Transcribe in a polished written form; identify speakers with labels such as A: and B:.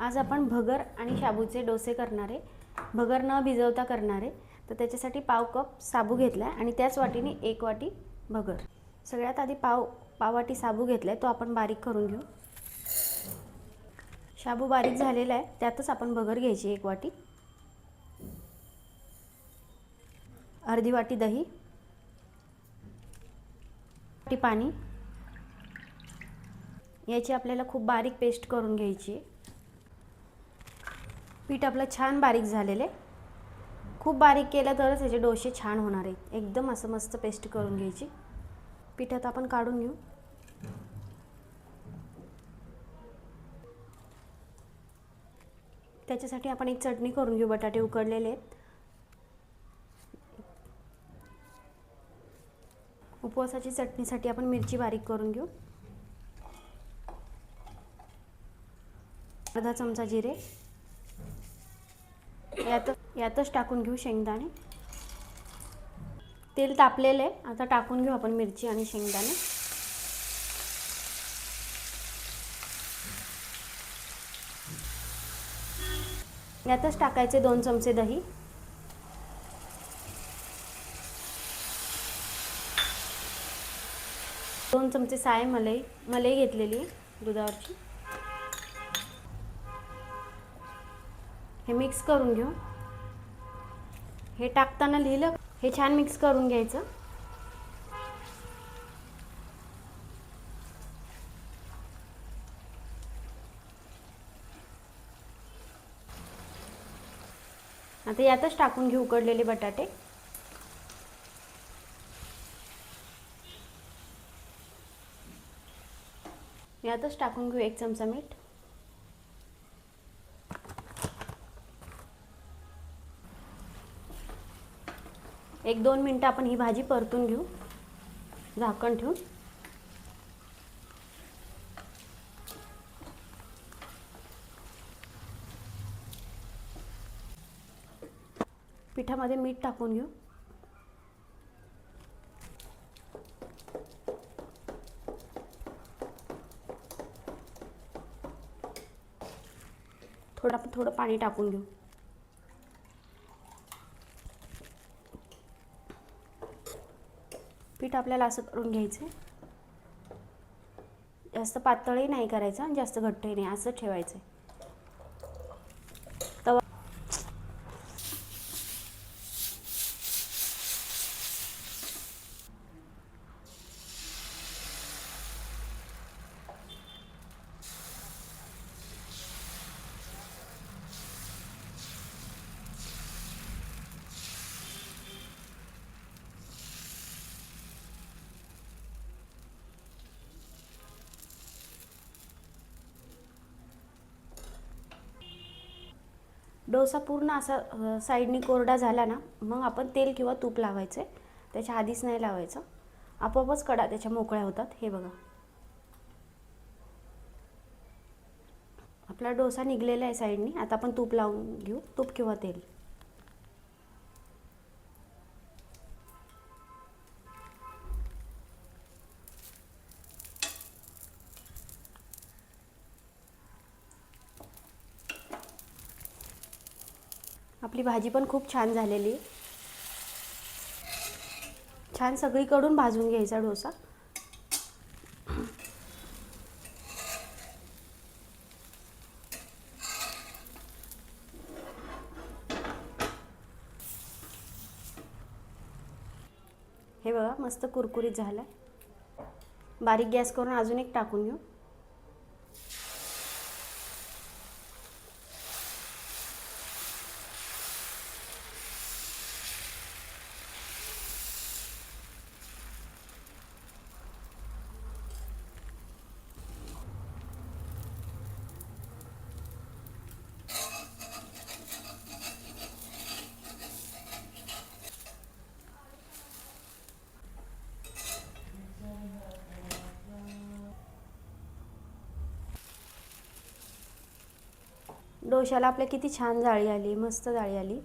A: आज आपण भगर आणि शाबूचे डोसे करणार आहे. भगर न भिजवता करणार आहे. तर त्याच्यासाठी पाव कप साबू घेतला आहे आणि त्याच वाटीने 1 वाटी भगर. सगळ्यात आधी पाव वाटी साबू घेतला आहे, तो आपण बारीक करून घेऊ. शाबू बारीक झालेला आहे, त्यातच आपण भगर घ्यायची 1 वाटी. अर्धी वाटी दही, वाटी पाणी. याची आपल्याला खूप बारीक पेस्ट करून घ्यायची आहे. पीठ आपलं छान बारीक झालेलं आहे. खूप बारीक केलं तरच याचे डोसे छान होणार आहेत. एकदम असं मस्त पेस्ट करून घ्यायची. पिठात आपण काढून घेऊ. त्याच्यासाठी आपण एक चटणी करून घेऊ. बटाटे उकडलेले आहेत. उपवासाची चटणीसाठी आपण मिरची बारीक करून घेऊ. अर्धा चमचा जिरे. यातच टाकून घेऊ शेंगदाणे. तेल तापलेलं आहे, आता टाकून घेऊ आपण मिरची आणि शेंगदाणे. यातच टाकायचे 2 चमचे दही. दोन चमचे साय मलाई घेतलेली आहे दुधावरची. हे मिक्स करून घेऊ. हे टाकताना लिहिलं, हे छान मिक्स करून घ्यायचं. आता यातच टाकून घेऊ उकडलेले बटाटे. यातच टाकून घेऊ 1 चमचा मीठ. एक 2 मिनिटं आपण ही भाजी परतून घेऊ झाकण ठेवून. पिठामध्ये मीठ टाकून घेऊ. थोडं पाणी टाकून घेऊ. पीठ आपल्याला असं करून घ्यायचं. जास्त पातळही नाही करायचं आणि जास्त घट्टही नाही, असं ठेवायचं. तवा डोसा पूर्ण असा साईडनी कोरडा झाला ना, मग आपण तेल किंवा तूप लावायचं आहे. त्याच्या आधीच नाही लावायचं, आपोआपच कडा त्याच्या मोकळ्या होतात. हे बघा, आपला डोसा निघलेला आहे साईडनी. आता आपण तूप लावून घेऊ, तूप किंवा तेल. आपली भाजी पण खूप छान झालेली आहे. छान सगळीकडून भाजून घ्यायचा डोसा. हे बघा, मस्त कुरकुरीत झाला. बारीक गॅस करून अजून एक टाकून घेऊ. डोशाला आपल्या किती छान जाळी आली, मस्त जाळी आली.